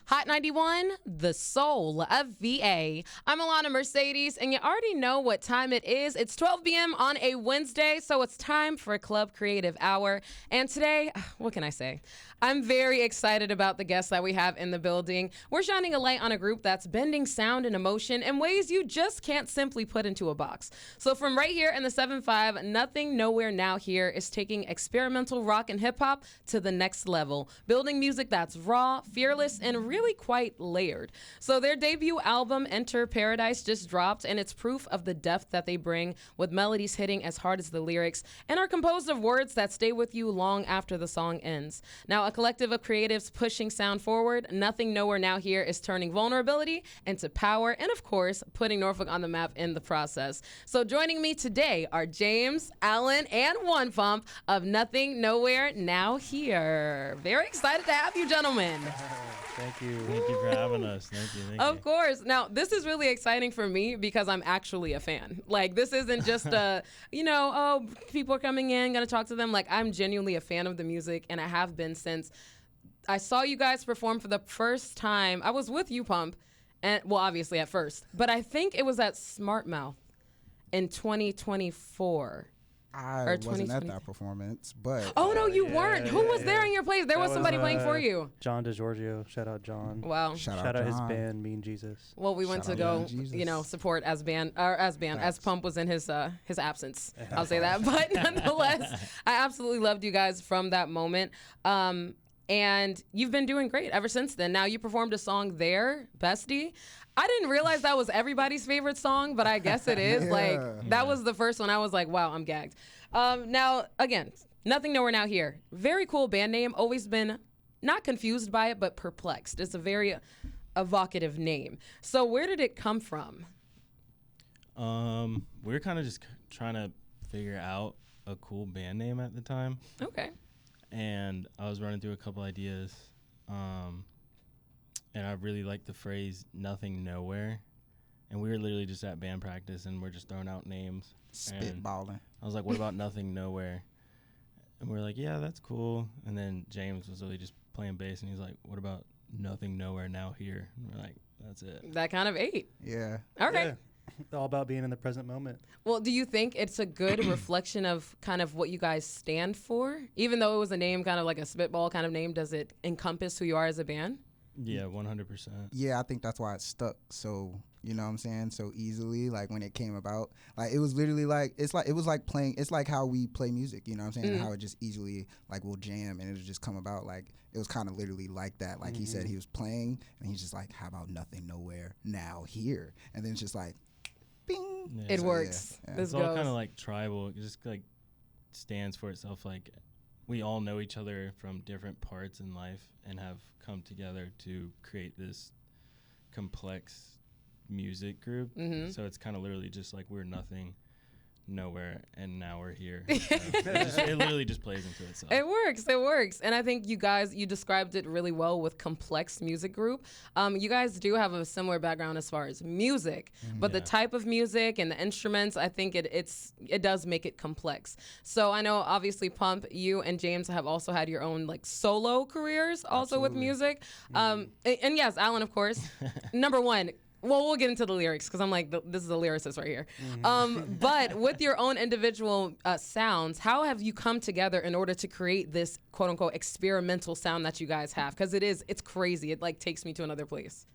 Hot 91, the soul of VA. I'm Alana Mercedes, and you already know what time it is. It's 12 p.m. on a Wednesday, so it's time for Club Creative Hour. And today, what can I say? I'm very excited about the guests that we have in the building. We're shining a light on a group that's bending sound and emotion in ways you just can't simply put into a box. So from right here in the 7-5, Nothing Nowhere Now Here is taking experimental rock and hip hop to the next level, building music that's raw, fearless, and really quite layered. So their debut album, Enter Paradise, just dropped, and it's proof of the depth that they bring, with melodies hitting as hard as the lyrics and are composed of words that stay with you long after the song ends. Now, a collective of creatives pushing sound forward, Nothing Nowhere Now Here is turning vulnerability into power and, of course, putting Norfolk on the map in the process. So joining me today are James, Alan, and One Pump of Nothing Nowhere Now Here. Very excited to have you, gentlemen. Thank you. Thank you for having us. Thank you. Of course. Now, this is really exciting for me because I'm actually a fan. Like, this isn't just a, people are coming in, gonna talk to them. Like, I'm genuinely a fan of the music, and I have been since I saw you guys perform for the first time. I was with you, Pump, and well, obviously at first, but I think it was at Smart Mouth in 2024. I wasn't at that performance, but... Oh, no, you weren't. Who was there in your place? There was somebody playing for you. John DeGiorgio. Shout out, John. Wow. Shout out his band, Mean Jesus. Well, we went to go, support as Pump was in his absence. I'll say that. But nonetheless, I absolutely loved you guys from that moment. And you've been doing great ever since then. Now, you performed a song there, Bestie. I didn't realize that was everybody's favorite song, but I guess it is. That was the first one. I was like, wow, I'm gagged. Now, again, Nothing Nowhere Now Here. Very cool band name. Always been not confused by it, but perplexed. It's a very evocative name. So where did it come from? We were kind of just trying to figure out a cool band name at the time. Okay. And I was running through a couple ideas. And I really liked the phrase "nothing nowhere," and we were literally just at band practice, and we're just throwing out names, spitballing. I was like, "What about Nothing Nowhere?" And we are like, "Yeah, that's cool." And then James was really just playing bass, and he's like, "What about Nothing Nowhere Now Here?" And we're like, "That's it." That kind of ate. Yeah. Okay. Yeah. All about being in the present moment. Well, do you think it's a good reflection of kind of what you guys stand for? Even though it was a name, kind of like a spitball kind of name, does it encompass who you are as a band? Yeah, 100%. Yeah, I think that's why it stuck so, you know what I'm saying, so easily, like when it came about. Like it was literally like, it was like playing, it's like how we play music, you know what I'm saying, and how it just easily, like we'll jam and it'll just come about. Like it was kind of literally like that. Like he said he was playing and he's just like, how about Nothing Nowhere Now Here? And then it's just like, bing. Yeah. It works. Yeah. This It's all goes. kind of like tribal. It just like stands for itself. Like we all know each other from different parts in life and have come together to create this complex music group. So it's kind of literally just like we're nothing, nowhere, and now we're here. So it literally just plays into itself. It works. And I think you described it really well with complex music group. You guys do have a similar background as far as music, but the type of music and the instruments, I think it does make it complex. So I know obviously Pump, you and James have also had your own like solo careers also with music. And yes, Alan, of course. Number one, well, we'll get into the lyrics because I'm like, this is a lyricist right here. But with your own individual sounds, how have you come together in order to create this quote unquote experimental sound that you guys have? Because it's crazy. It like takes me to another place.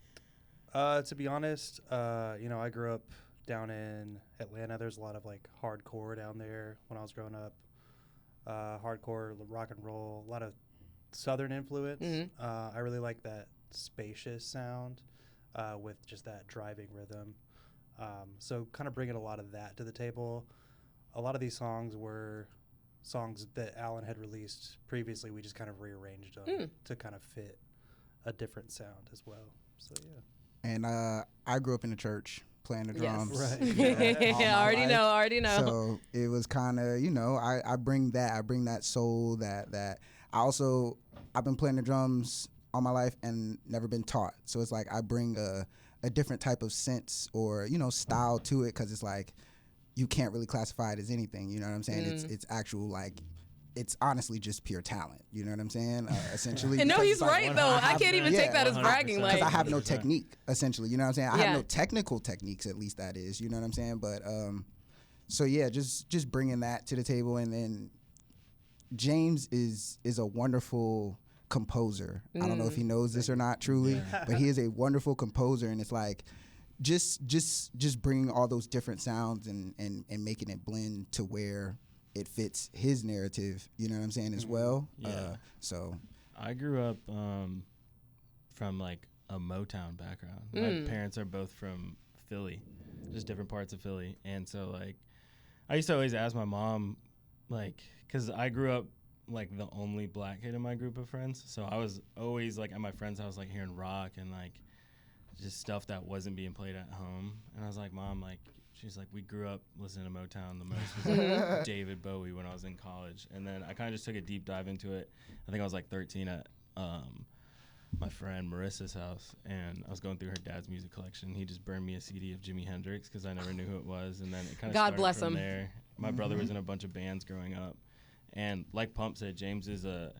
To be honest, I grew up down in Atlanta. There's a lot of like hardcore down there when I was growing up. Hardcore, rock and roll, a lot of Southern influence. I really like that spacious sound. With just that driving rhythm. So kind of bringing a lot of that to the table. A lot of these songs were songs that Alan had released previously. We just kind of rearranged them to kind of fit a different sound as well. So, yeah. And I grew up in the church playing the drums. Yes. Right. Yeah, already know. So it was kind of, I bring that soul that I've been playing the drums all my life and never been taught. So it's like I bring a different type of sense or, style to it because it's like you can't really classify it as anything. You know what I'm saying? It's actual like it's honestly just pure talent. You know what I'm saying? Essentially. And no, because he's it's like, right though. I can't even take that as bragging. because I Like, have no technique. Essentially, you know what I'm saying? I Yeah. have no technical techniques. At least that is. You know what I'm saying? But so yeah, just bringing that to the table, and then James is a wonderful composer. I don't know if he knows this or not truly, but he is a wonderful composer, and it's like just bringing all those different sounds and making it blend to where it fits his narrative, you know what I'm saying, as well. Yeah. So I grew up from like a Motown background. My parents are both from Philly, just different parts of Philly. And so like I used to always ask my mom, like, because I grew up like the only black kid in my group of friends. So I was always like at my friend's house, like hearing rock and like just stuff that wasn't being played at home. And I was like, Mom, like, she's like, we grew up listening to Motown. The most was like David Bowie when I was in college. And then I kind of just took a deep dive into it. I think I was like 13 at my friend Marissa's house, and I was going through her dad's music collection. He just burned me a CD of Jimi Hendrix because I never knew who it was. And then it kind of God started bless from him. there. My brother was in a bunch of bands growing up. And like Pump said, James is a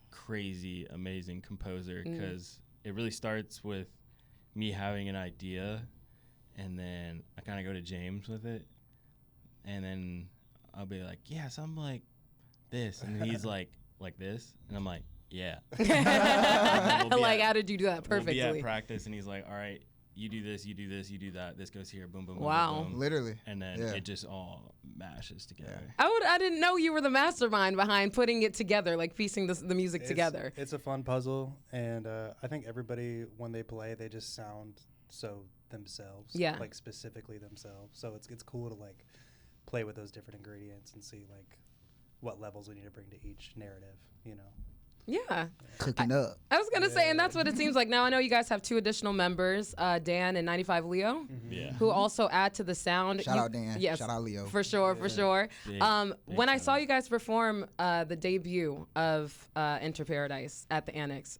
crazy, amazing composer because it really starts with me having an idea, and then I kind of go to James with it, and then I'll be like, yeah, something like this, and he's like this, and I'm like, yeah. like, how did you do that perfectly? We'll be at practice, and he's like, all right, you do this, you do this, you do that, this goes here, boom, boom, boom, Wow. boom, boom. literally, And then yeah. it just all mashes together. I didn't know you were the mastermind behind putting it together, like piecing the music together. It's a fun puzzle, and I think everybody, when they play, they just sound so themselves. Yeah. Like specifically themselves. So it's cool to like play with those different ingredients and see like what levels we need to bring to each narrative, you know. Yeah. Cooking up. I was going to say, and that's what it seems like. Now, I know you guys have two additional members, Dan and 95 Leo, Yeah. who also add to the sound. Shout out Dan. Yes, Shout out Leo. For sure, for sure. Big When I shout saw out. you guys perform the debut of Enter Paradise at the Annex,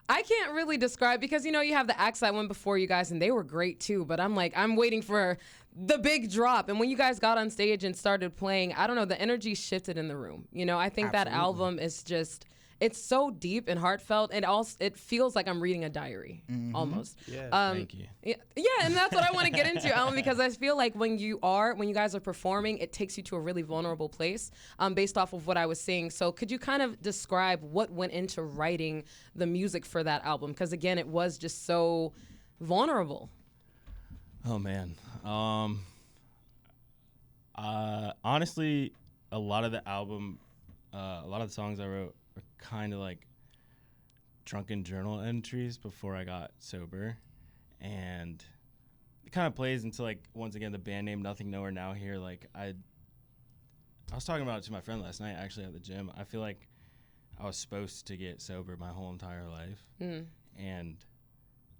I can't really describe, because, you know, you have the acts that went before you guys, and they were great too, but I'm like, I'm waiting for the big drop. And when you guys got on stage and started playing, I don't know, the energy shifted in the room. You know, I think that album is just, it's so deep and heartfelt, and also it feels like I'm reading a diary almost. Yeah. Thank you. Yeah, and that's what I want to get into, Alan, because I feel like when you guys are performing, it takes you to a really vulnerable place, based off of what I was seeing. So could you kind of describe what went into writing the music for that album? Because again, it was just so vulnerable. Oh man. Honestly, a lot of the album, a lot of the songs I wrote were kind of like drunken journal entries before I got sober, and it kind of plays into like, once again, the band name Nothing Nowhere Now Here. Like I was talking about it to my friend last night, actually, at the gym. I feel like I was supposed to get sober my whole entire life, and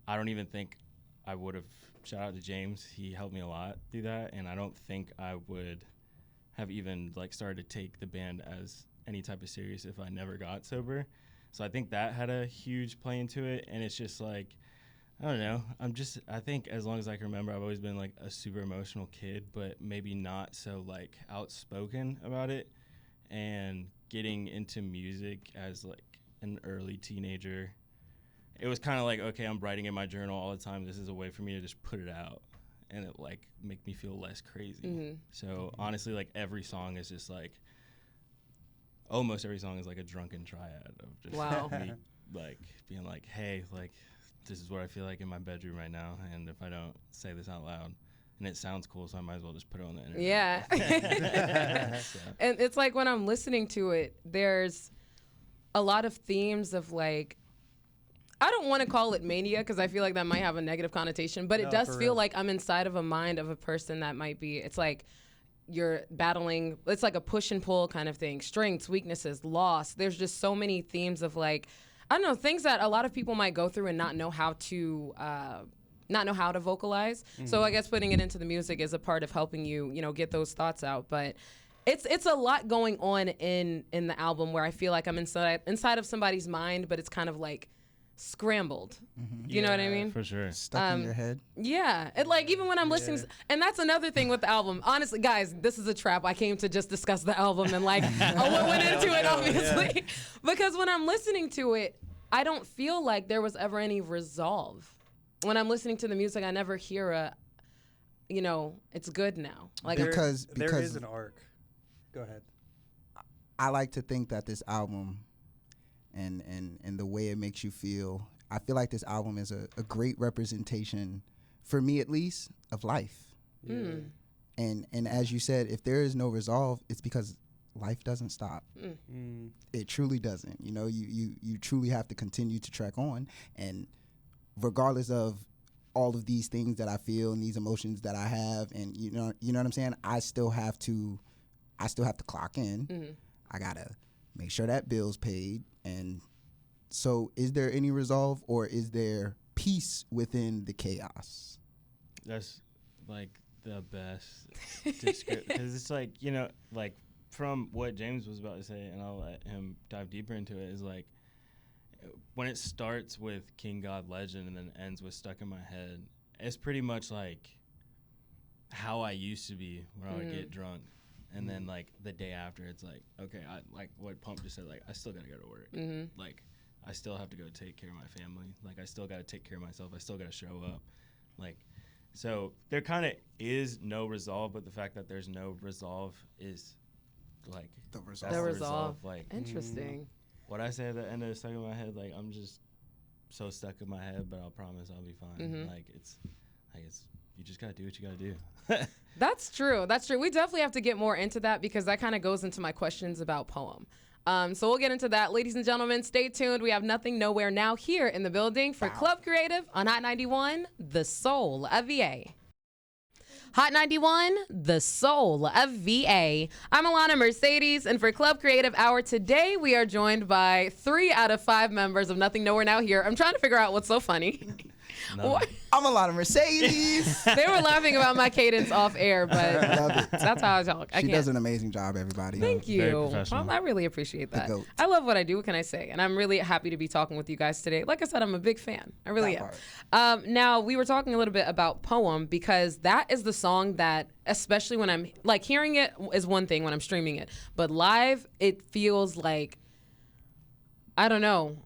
I don't even think I would have. Shout out to James, he helped me a lot through that, and I don't think I would have even like started to take the band as any type of serious if I never got sober. So I think that had a huge play into it, and it's just like, I don't know, I think as long as I can remember, I've always been like a super emotional kid, but maybe not so like outspoken about it. And getting into music as like an early teenager, it was kind of like, okay, I'm writing in my journal all the time. This is a way for me to just put it out and it like make me feel less crazy. So honestly, like every song is just like, almost every song is like a drunken triad of just Wow. me like being like, hey, like this is what I feel like in my bedroom right now, and if I don't say this out loud and it sounds cool, so I might as well just put it on the internet. Yeah. So, And it's like when I'm listening to it, there's a lot of themes of like, I don't want to call it mania because I feel like that might have a negative connotation, but it No, does for feel real. like I'm inside of a mind of a person that might be, it's like you're battling, it's like a push and pull kind of thing, strengths, weaknesses, loss. There's just so many themes of like, I don't know, things that a lot of people might go through and not know how to vocalize. So I guess putting it into the music is a part of helping you, you know, get those thoughts out. But it's a lot going on in the album where I feel like I'm inside of somebody's mind, but it's kind of like scrambled. You know what I mean? For sure. Stuck in your head. Yeah. It, like, even when I'm listening, and that's another thing with the album. Honestly, guys, this is a trap. I came to just discuss the album and like, what went into it, obviously. Because when I'm listening to it, I don't feel like there was ever any resolve. When I'm listening to the music, I never hear a, you know, it's good now. Like, Because there is an arc. Go ahead. I like to think that this album and the way it makes you feel, I feel like this album is a great representation, for me at least, of life. Mm. And as you said, if there is no resolve, it's because life doesn't stop. It truly doesn't. You know, you truly have to continue to trek on, and regardless of all of these things that I feel and these emotions that I have, and you know what I'm saying, I still have to clock in. I gotta make sure that bill's paid. And so, is there any resolve, or is there peace within the chaos? That's like the best description, because it's like, you know, like from what James was about to say, and I'll let him dive deeper into it, is like when it starts with King God Legend and then ends with Stuck in My Head, it's pretty much like how I used to be when I would get drunk. And then, like, the day after, it's like, okay, I like what Pump just said, like, I still got to go to work. Like, I still have to go take care of my family. Like, I still got to take care of myself. I still got to show up. Like, so there kind of is no resolve, but the fact that there's no resolve is, like, The resolve. the resolve. Like, Interesting. what I say at the end of Stuck in My Head, like, I'm just so stuck in my head, but I'll promise I'll be fine. Like, it's you just got to do what you got to do. That's true. That's true. We definitely have to get more into that because that kind of goes into my questions about Poem. So we'll get into that. Ladies and gentlemen, stay tuned. We have Nothing Nowhere Now here in the building for Club Creative on Hot 91, the soul of VA. Hot 91, the soul of VA. I'm Alana Mercedes, and for Club Creative Hour today, we are joined by 3 out of 5 members of Nothing Nowhere Now here. I'm trying to figure out what's so funny. I'm Alana Mercedes. They were laughing about my cadence off air, but Love it. that's how I talk. She does an amazing job, everybody. Thank Very you. professional. Well, I really appreciate that. goat. I love what I do. What can I say? And I'm really happy to be talking with you guys today. Like I said, I'm a big fan. I really That am. Now, we were talking a little bit about Poem because that is the song that, especially when I'm like hearing it is one thing when I'm streaming it, but live, it feels like, I don't know.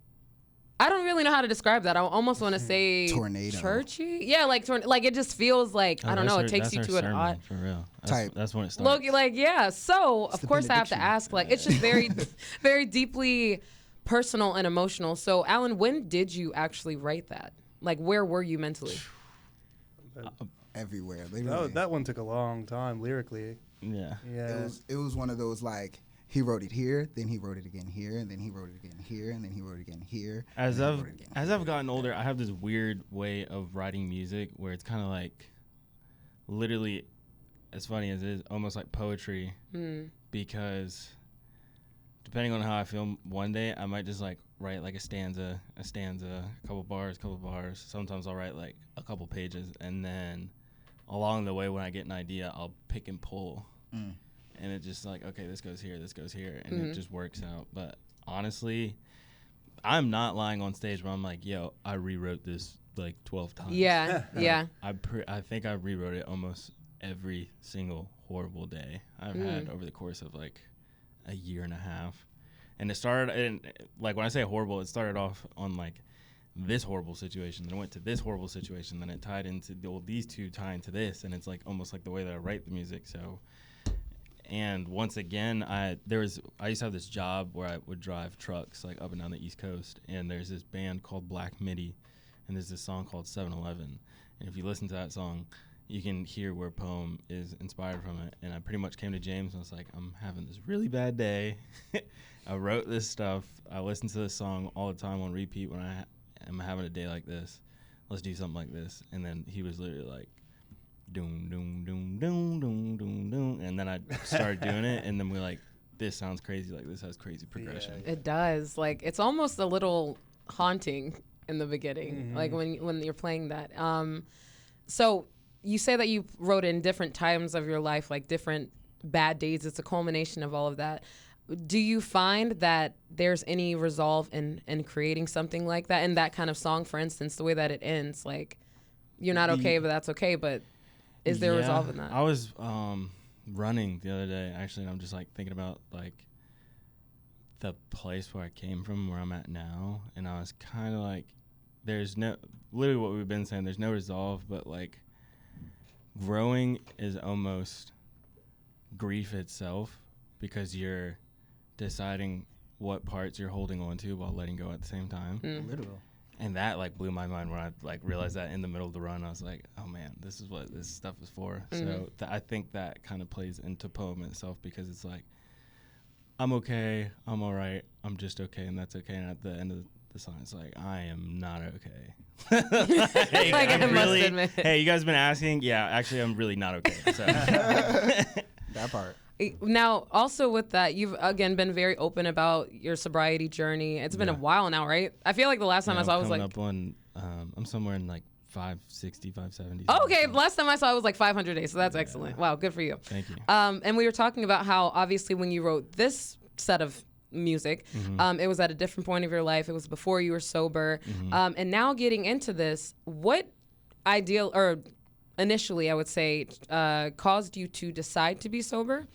I don't really know how to describe that. I almost want to say Tornado. churchy. Yeah, like it just feels like, I don't know, it takes you to an odd for real. Type. That's when it starts. Loki, like, yeah. So of the course I have to benediction. ask, like, it's just very, very deeply personal and emotional. So Alan, when did you actually write that? Like, where were you mentally? Everywhere. Oh, Literally. that one took a long time lyrically. Yeah. Yeah. It was one of those, like, he wrote it here, then he wrote it again here, and then he wrote it again here, and then he wrote it again here. As and then he I've wrote it again as here. I've gotten older, I have this weird way of writing music where it's kind of like, literally, as funny as it is, almost like poetry. Because depending on how I feel one day, I might just like write like a stanza, a couple bars. Sometimes I'll write like a couple pages, and then along the way, when I get an idea, I'll pick and pull. And it's just like, okay, this goes here, and it just works out. But honestly, I'm not lying on stage where I'm like, yo, I rewrote this like 12 times. Yeah, yeah. I think I rewrote it almost every single horrible day I've had over the course of like a year and a half. And it started, and like when I say horrible, it started off on like this horrible situation, then it went to this horrible situation, then it tied into these two tie into this, and it's like almost like the way that I write the music. So. And once again, I used to have this job where I would drive trucks like up and down the East Coast, and there's this band called Black Midi, and there's this song called 7-Eleven. And if you listen to that song, you can hear where Poem is inspired from it. And I pretty much came to James and was like, I'm having this really bad day. I wrote this stuff. I listen to this song all the time on repeat when I am having a day like this. Let's do something like this. And then he was literally like, doom, doom, doom, doom, doom, doom, doom. And then I started doing it, and then we're like, this sounds crazy. Like, this has crazy progression. It does. Like, it's almost a little haunting in the beginning, like when you're playing that. So you say that you wrote in different times of your life, like different bad days. It's a culmination of all of that. do you find that there's any resolve in creating something like that, in that kind of song, for instance, the way that it ends, like, you're not okay, but that's okay, but is there resolve in that? I was running the other day, actually, and I'm just, like, thinking about, like, the place where I came from, where I'm at now, and I was kind of like, there's no, literally what we've been saying, there's no resolve, but, like, growing is almost grief itself, because you're deciding what parts you're holding on to while letting go at the same time. Literal. And that, like, blew my mind when I, like, realized that in the middle of the run. I was like, oh man, this is what this stuff is for. So I think that kind of plays into poem itself, because it's like, I'm okay, I'm all right, I'm just okay, and that's okay. And at the end of the song, it's like, I am not okay. Hey, Like, I must admit. hey, you guys been asking? Yeah, actually, I'm really not okay. So. That part. Now, also with that, you've again been very open about your sobriety journey. It's been a while now, right? I feel like the last time I saw, I was like, up on, I'm somewhere in like 560, 570. oh, okay. Last time I saw, it was like 500 days. So that's excellent. Wow, good for you. Thank you. And we were talking about how obviously when you wrote this set of music, it was at a different point of your life. It was before you were sober. And now getting into this, what ideal or initially, I would say, caused you to decide to be sober?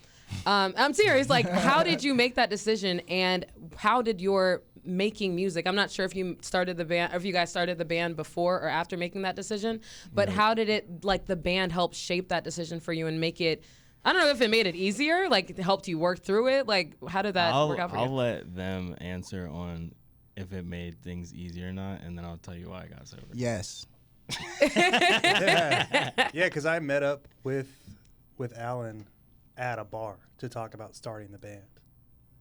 I'm serious. Like, how did you make that decision, and how did your making music? I'm not sure if you started the band, or if you guys started the band before or after making that decision, but how did it, like, the band help shape that decision for you and make it? I don't know if it made it easier, like it helped you work through it. Like, how did that work out for you? I'll let them answer on if it made things easier or not, and then I'll tell you why I got sober. Yes. Yeah, because I met up with Alan at a bar to talk about starting the band,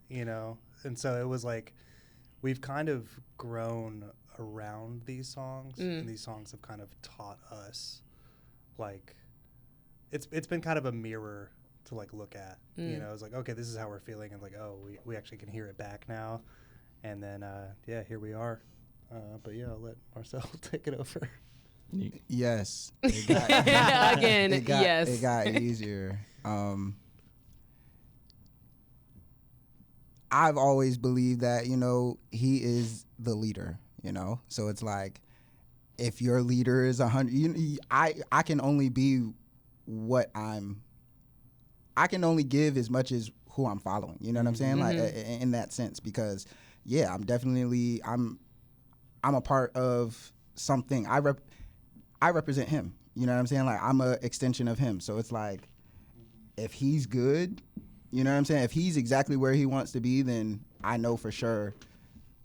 you know? And so it was like, we've kind of grown around these songs, and these songs have kind of taught us, like, it's been kind of a mirror to, like, look at, you know? It's like, okay, this is how we're feeling, and like, oh, we actually can hear it back now. And then, yeah, here we are. But yeah, I'll let Marcel take it over. Yes. It got, Again, yes. It got easier. I've always believed that, you know, he is the leader, you know? So it's like, if your leader is 100, I can only be what I can only give as much as who I'm following. You know what I'm saying? Like, in that sense, because, yeah, I'm a part of something. I represent him. You know what I'm saying? Like, I'm an extension of him. So it's like, if he's good, you know what I'm saying? If he's exactly where he wants to be, then I know for sure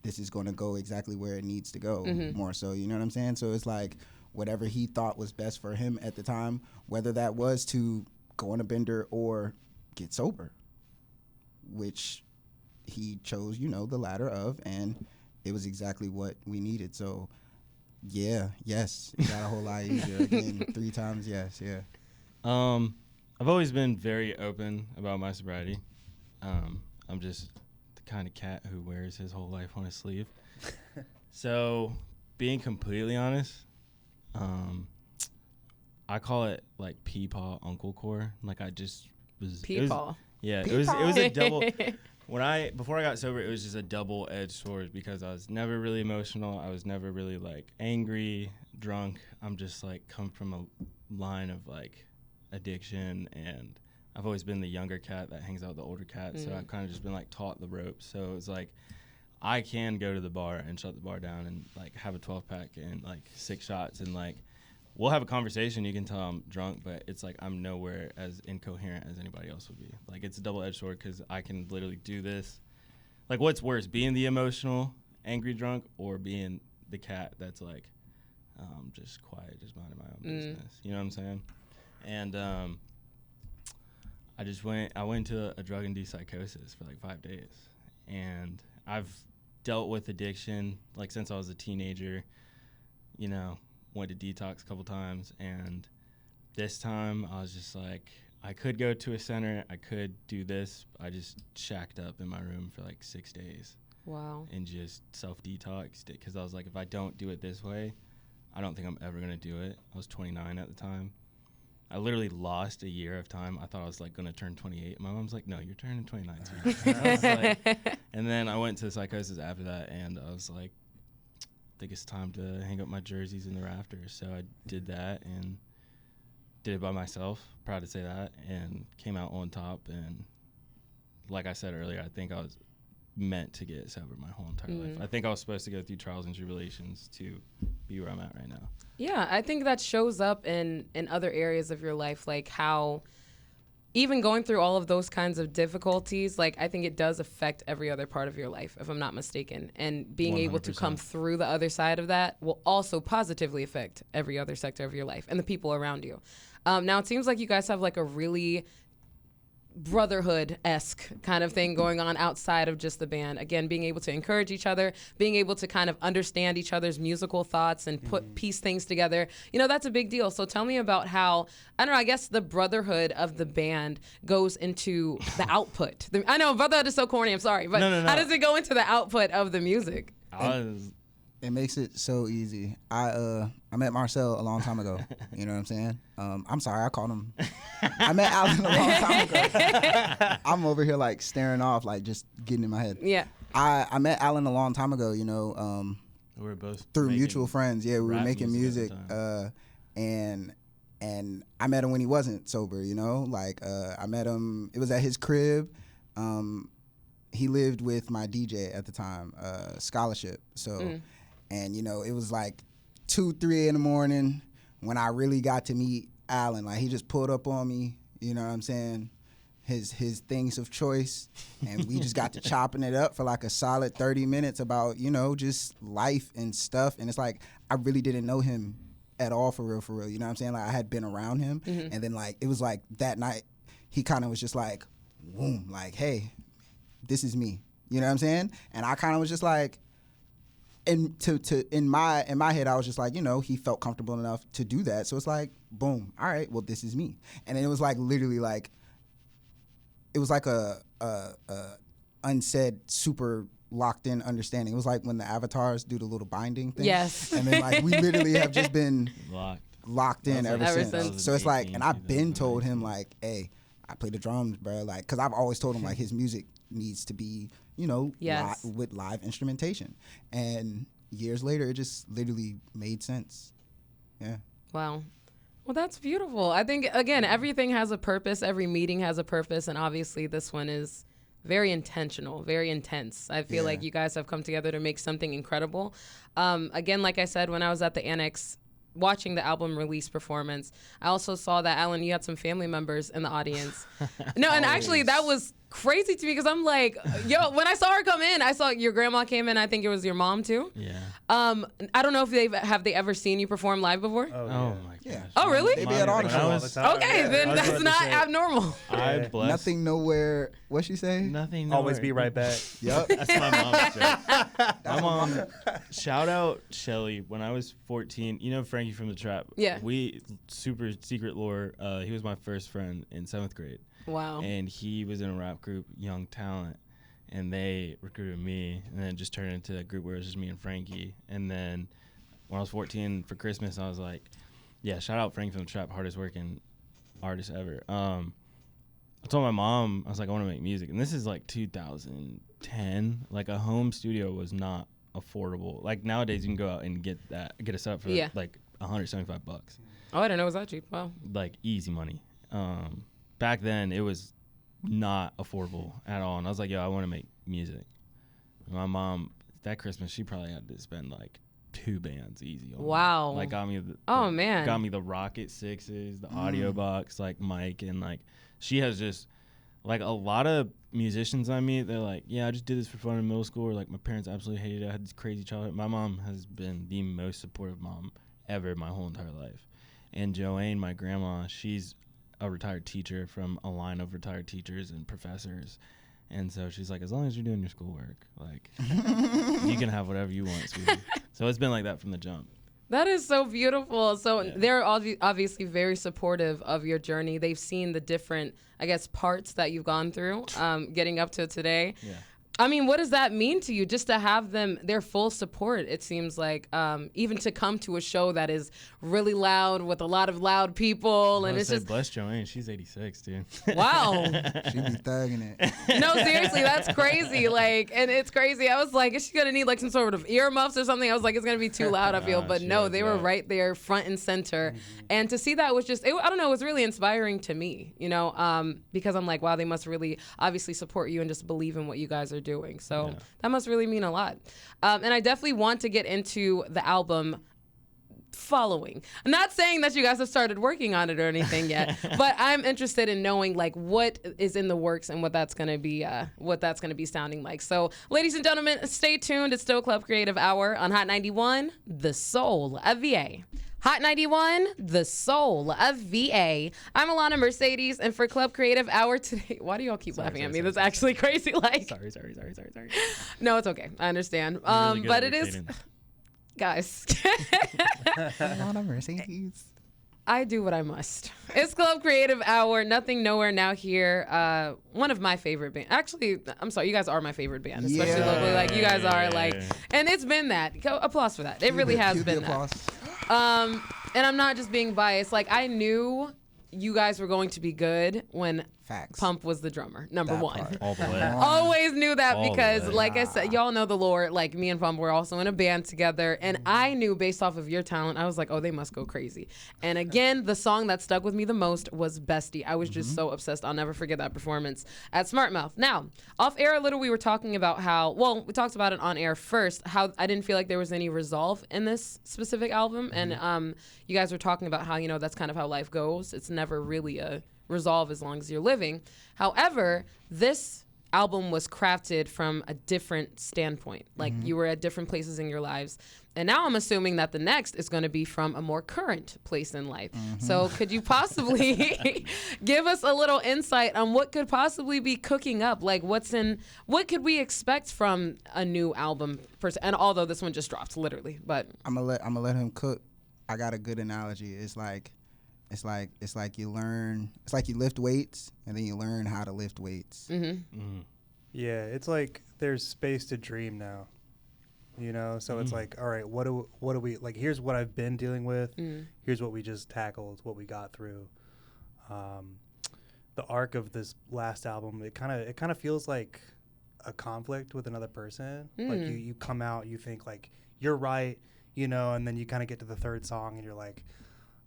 this is going to go exactly where it needs to go, more so. You know what I'm saying? So it's like, whatever he thought was best for him at the time, whether that was to go on a bender or get sober, which he chose, you know, the latter of, and it was exactly what we needed. So, yeah, yes, it got a whole lot easier. Again, 3 times, yes, yeah. I've always been very open about my sobriety. I'm just the kind of cat who wears his whole life on his sleeve. So, being completely honest, I call it like Peepaw Uncle Core. Like, I just was. Peepaw. Yeah, it was a double. Before I got sober, it was just a double-edged sword, because I was never really emotional. I was never really, like, angry, drunk. I'm just, like, come from a line of, like, addiction, and I've always been the younger cat that hangs out with the older cat, so I've kind of just been, like, taught the ropes. So it's like, I can go to the bar and shut the bar down and, like, have a 12-pack and, like, 6 shots, and, like, we'll have a conversation. You can tell I'm drunk, but it's like, I'm nowhere as incoherent as anybody else would be. Like, it's a double-edged sword, because I can literally do this. Like, what's worse, being the emotional, angry drunk, or being the cat that's like, just quiet, just minding my own business. You know what I'm saying? And I went to a drug-induced psychosis for like 5 days. And I've dealt with addiction, like, since I was a teenager, you know. Went to detox a couple times, and this time I was just like, I could go to a center, I could do this. I just shacked up in my room for like 6 days. Wow. And just self-detoxed it, because I was like, if I don't do it this way, I don't think I'm ever going to do it. I was 29 at the time. I literally lost a year of time. I thought I was like going to turn 28. My mom's like, no, you're turning 29 soon. And I was like, and then I went to psychosis after that, and I was like, I think it's time to hang up my jerseys in the rafters. So I did that and did it by myself. Proud to say that, and came out on top. And like I said earlier, I think I was meant to get sober my whole entire life. I think I was supposed to go through trials and tribulations to be where I'm at right now. Yeah, I think that shows up in other areas of your life, like how even going through all of those kinds of difficulties, like I think it does affect every other part of your life, if I'm not mistaken. And being able to come 100%. through the other side of that will also positively affect every other sector of your life and the people around you. Now, it seems like you guys have like a really brotherhood-esque kind of thing going on outside of just the band. Again, being able to encourage each other, being able to kind of understand each other's musical thoughts and piece things together. You know, that's a big deal. So tell me about how, I don't know, I guess the brotherhood of the band goes into the output. I know brotherhood is so corny, I'm sorry, but No. how does it go into the output of the music? It makes it so easy. I met Marcel a long time ago. You know what I'm saying? I'm sorry, I called him. I met Alan a long time ago. I'm over here like staring off, like just getting in my head. Yeah. I met Alan a long time ago. You know, We were both through making mutual friends. Yeah, we were rap making music. at the time. And I met him when he wasn't sober. You know, like I met him. It was at his crib. He lived with my DJ at the time, Scholarship. So. And, you know, it was like 2, 3 in the morning when I really got to meet Alan. Like, he just pulled up on me, you know what I'm saying, his things of choice. And we just got to chopping it up for like a solid 30 minutes about, you know, just life and stuff. And it's like, I really didn't know him at all for real. You know what I'm saying? Like, I had been around him. And then, like, it was like that night, he kind of was just like, boom, like, hey, this is me. You know what I'm saying? And I kind of was just like, and in my head, I was just like, you know, he felt comfortable enough to do that. So it's like, boom, all right, well, this is me. And then it was like literally like, it was like a unsaid, super locked in understanding. It was like when the avatars do the little binding thing. Yes. And then like we literally have just been locked in That was ever like since. So it's like, 2018, and I've been told 2019. him like, hey, I play the drums, bro. Like, cause I've always told him like his music needs to be, you know, Yes. with live instrumentation. And years later, it just literally made sense. Yeah. Wow. Well, that's beautiful. I think, again, everything has a purpose. Every meeting has a purpose. And obviously this one is very intentional, very intense. I feel like you guys have come together to make something incredible. Again, like I said, when I was at the Annex watching the album release performance, I also saw that, Alan, you had some family members in the audience. No, and actually that was crazy to me because I'm like, yo, when I saw her come in, I saw your grandma came in. I think it was your mom too. Yeah. I don't know if have they ever seen you perform live before? Oh my Yeah. gosh. Oh, really? They be at all the shows. Okay, then that's not abnormal. I bless. Nothing nowhere. What'd she say? Nothing. Always nowhere. be right back. Yep. That's my mom's joke. My mom, shout out Shelly. When I was 14, you know Frankie from the Trap? Yeah. We, super secret lore, he was my first friend in 7th grade. Wow. And he was in a rap group, Young Talent. And they recruited me, and then it just turned into a group where it was just me and Frankie. And then when I was 14 for Christmas, I was like, yeah, shout out Frankie from the Trap, hardest working artist ever. I told my mom, I was like, I want to make music. And this is like 2010. Like a home studio was not affordable. Like nowadays you can go out and get a setup for like $175. Oh, I didn't know it was that cheap. Wow. Like easy money. Back then it was not affordable at all. And I was like, yo, I want to make music. And my mom, that Christmas, she probably had to spend like 2 bands easy on me. Wow. Like got me man. got me the Rocket 6s, the audio box, like mic, and like she has just like a lot of musicians I meet, they're like, yeah, I just did this for fun in middle school, or like my parents absolutely hated it. I had this crazy childhood. My mom has been the most supportive mom ever my whole entire life. And Joanne, my grandma, she's a retired teacher from a line of retired teachers and professors. And so she's like, as long as you're doing your schoolwork, like, you can have whatever you want, sweetie. So it's been like that from the jump. That is so beautiful. So they're obviously very supportive of your journey. They've seen the different, I guess, parts that you've gone through getting up to today. Yeah. I mean, what does that mean to you? Just to have their full support, it seems like, even to come to a show that is really loud with a lot of loud people. And it's just. Bless Joanne. She's 86, dude. Wow. She be thugging it. No, seriously, that's crazy. Like, and it's crazy. I was like, is she going to need like some sort of earmuffs or something? I was like, it's going to be too loud, I feel. But no, they were right there front and center. And to see that was just, I don't know, it was really inspiring to me, because I'm like, wow, they must really obviously support you and just believe in what you guys are doing. So that must really mean a lot. And I definitely want to get into the album following. I'm not saying that you guys have started working on it or anything yet, but I'm interested in knowing like what is in the works and what that's going to be sounding like. So ladies and gentlemen, stay tuned. It's still Club Creative Hour on Hot 91, the soul of VA. Hot 91, the soul of VA. I'm Alana Mercedes, and for Club Creative Hour today, why do y'all keep laughing at me? That's actually crazy. Like, Sorry. No, it's okay. I understand. Really But it is, guys. Alana Mercedes. I do what I must. It's Club Creative Hour. Nothing, nowhere, now here. One of my favorite bands. Actually, I'm sorry, you guys are my favorite band, especially locally. Like, you guys are like, and it's been that. Applause for that. It really has been that. And I'm not just being biased. Like, I knew you guys were going to be good when Facts. Pump was the drummer, number That one. part. All the way. Always knew that All the because, way. like I said, y'all know the lore. Like, me and Pump were also in a band together, and I knew based off of your talent, I was like, oh, they must go crazy. And again, the song that stuck with me the most was Bestie. I was just so obsessed. I'll never forget that performance at Smart Mouth. Now, off air a little, we were talking about how, well, we talked about it on air first, how I didn't feel like there was any resolve in this specific album. And you guys were talking about how, that's kind of how life goes. It's never really a resolve as long as you're living. However, this album was crafted from a different standpoint. Like, you were at different places in your lives. And now I'm assuming that the next is going to be from a more current place in life. So could you possibly give us a little insight on what could possibly be cooking up? Like, what could we expect from a new album? And although this one just dropped, literally, but I'm gonna let him cook. I got a good analogy. It's like you lift weights and then you learn how to lift weights. Yeah, it's like there's space to dream now, so it's like, all right, what do we like, here's what I've been dealing with, here's what we just tackled, what we got through. The arc of this last album, it kind of feels like a conflict with another person. Like you come out, you think like you're right, and then you kind of get to the third song and you're like,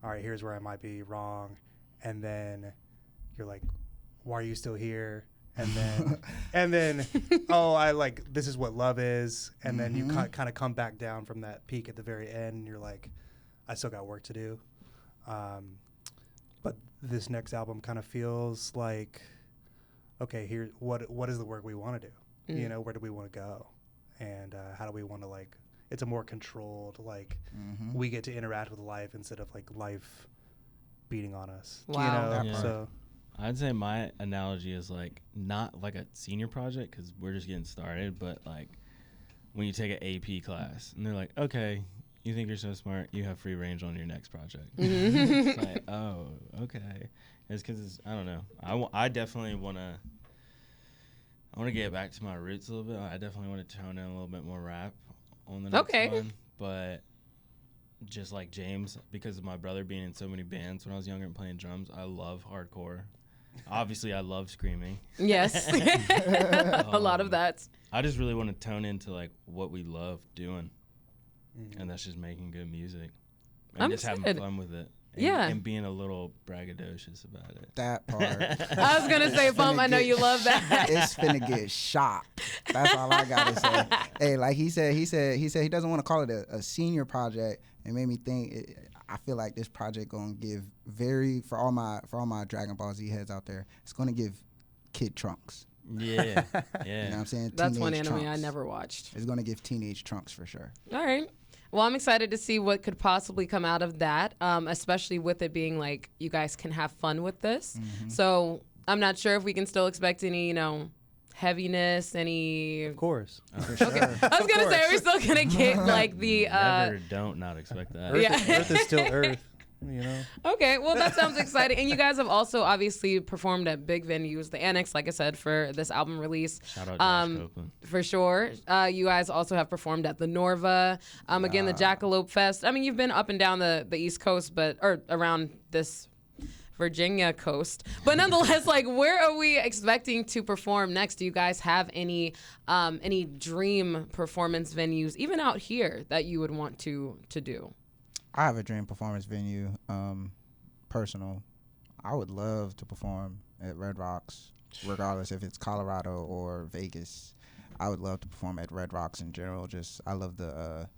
all right, here's where I might be wrong. And then you're like, why are you still here? And then, oh, I like, this is what love is. And then you kind of come back down from that peak at the very end. And you're like, I still got work to do. But this next album kind of feels like, okay, here, what is the work we want to do? Where do we want to go? And how do we want to, like, it's a more controlled, like, we get to interact with life instead of like life beating on us. Wow. So I'd say my analogy is like not like a senior project because we're just getting started, but like when you take an AP class and they're like, okay, you think you're so smart, you have free range on your next project. It's like, oh, okay. It's because I don't know. I definitely want to get back to my roots a little bit. I definitely want to tone in a little bit more rap on the next one, but just like James, because of my brother being in so many bands when I was younger and playing drums, I love hardcore. Obviously, I love screaming. Yes. A lot of that. I just really want to tone into like what we love doing, and that's just making good music and just having fun with it. And being a little braggadocious about it. That part. I was gonna say, Pump, I know you love that. It's finna get shot. That's all I gotta say. Hey, like he said he doesn't want to call it a senior project. It made me think. I feel like this project gonna give for all my Dragon Ball Z heads out there. It's gonna give kid Trunks. Yeah. You know what I'm saying? That's one Teenage anime I Trunks. never watched. It's gonna give teenage Trunks for sure. All right. Well, I'm excited to see what could possibly come out of that, especially with it being like you guys can have fun with this. So I'm not sure if we can still expect any, heaviness, any. of course. For sure. I was gonna say, are we still gonna get like the? Never don't not expect that. Earth is still Earth. you know. Okay, well, that sounds exciting. And you guys have also obviously performed at big venues, the Annex, like I said, for this album release. Shout out Josh Copeland. For sure. You guys also have performed at the Norva, again, the Jackalope Fest. I mean, you've been up and down the East Coast, or around this Virginia coast. But nonetheless, like, where are we expecting to perform next? Do you guys have any dream performance venues, even out here, that you would want to do? I have a dream performance venue, personal. I would love to perform at Red Rocks, regardless if it's Colorado or Vegas. I would love to perform at Red Rocks in general. I love the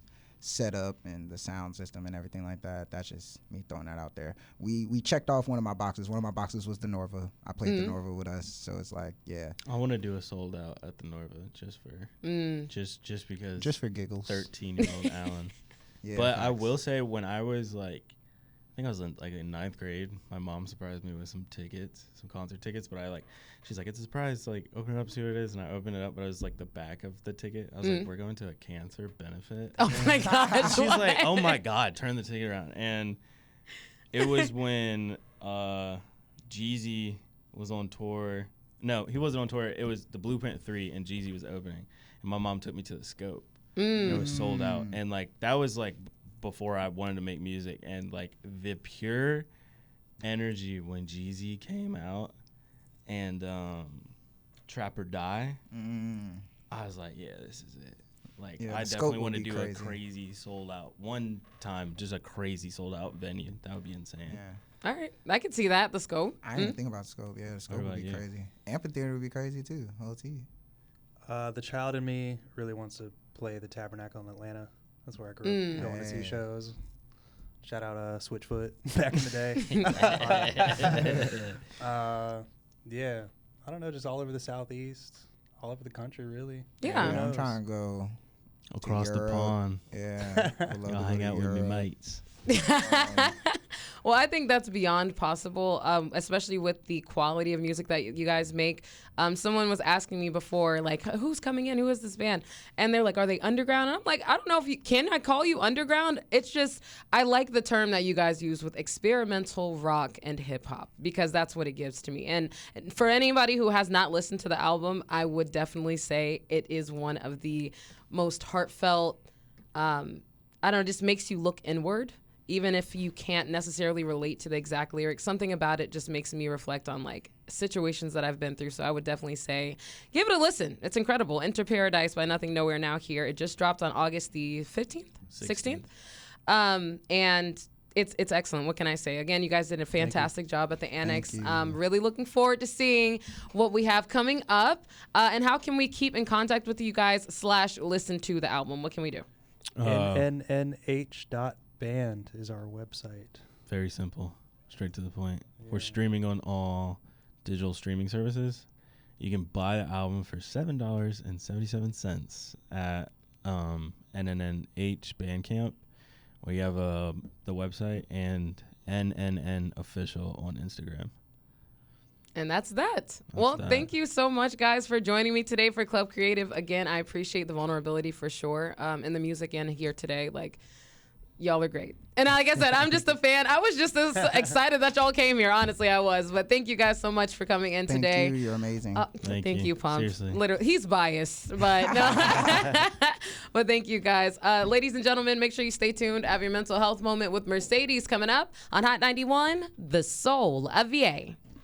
setup and the sound system and everything like that. That's just me throwing that out there. We checked off one of my boxes. One of my boxes was the Norva. I played the Norva with us, so it's like, yeah. I want to do a sold out at the Norva just because. Just for giggles. 13-year-old Alan. Yeah, but facts. I will say, when I was like, I think I was in ninth grade, my mom surprised me with some concert tickets. But she's like, it's a surprise. Like, open it up, see what it is. And I opened it up, but it was like the back of the ticket. I was like, we're going to a cancer benefit. Oh my gosh. She's like, oh my God, turn the ticket around. And it was when Jeezy was on tour. No, he wasn't on tour. It was the Blueprint 3 and Jeezy was opening. And my mom took me to the Scope. And it was sold out. And like, that was like before I wanted to make music. And like, the pure energy when Jeezy came out and Trap or Die, I was like, yeah, this is it. Like, Yeah, I the definitely Scope want to would be do crazy. a crazy sold out one time, just a crazy sold out venue. That would be insane. Yeah. All right, I can see that, the Scope. I didn't even think about Scope. Yeah, the Scope would about be you? crazy. Amphitheater would be crazy too. OT. The child in me really wants to play the Tabernacle in Atlanta. That's where I grew up going to see Hey. shows. Shout out Switchfoot back in the day. Yeah, I don't know, just all over the Southeast, all over the country, really. Yeah. Who I'm knows? trying to go Across the Europe. pond. Yeah. would love Y'all to hang go to out with me Europe. mates. Well, I think that's beyond possible, especially with the quality of music that you guys make. Someone was asking me before, like, who's coming in? Who is this band? And they're like, are they underground? And I'm like, I don't know can I call you underground? It's just, I like the term that you guys use with experimental rock and hip hop, because that's what it gives to me. And for anybody who has not listened to the album, I would definitely say it is one of the most heartfelt, I don't know, just makes you look inward. Even if you can't necessarily relate to the exact lyrics, something about it just makes me reflect on like situations that I've been through. So I would definitely say, give it a listen. It's incredible. Enter Paradise by Nothing Nowhere Now Here. It just dropped on August the 15th, 16th. And it's excellent. What can I say? Again, you guys did a fantastic job at the Annex. you. Really looking forward to seeing what we have coming up. And how can we keep in contact with you guys / listen to the album? What can we do? NNNH.band is our website. Very simple, straight to the point. We're streaming on all digital streaming services. You can buy the album for $7.77 at NNNH Bandcamp. We have the website and NNN Official on Instagram. And that's that. Well, thank you so much, guys, for joining me today for Club Creative. Again, I appreciate the vulnerability for sure in the music and here today. Like, y'all are great. And like I said, I'm just a fan. I was just as excited that y'all came here. Honestly, I was. But thank you guys so much for coming in today. Thank you. You're amazing. Thank you, Pump. Seriously. Literally, he's biased, but no. But thank you, guys. Ladies and gentlemen, make sure you stay tuned. Have your mental health moment with Mercedes coming up on Hot 91, the soul of VA.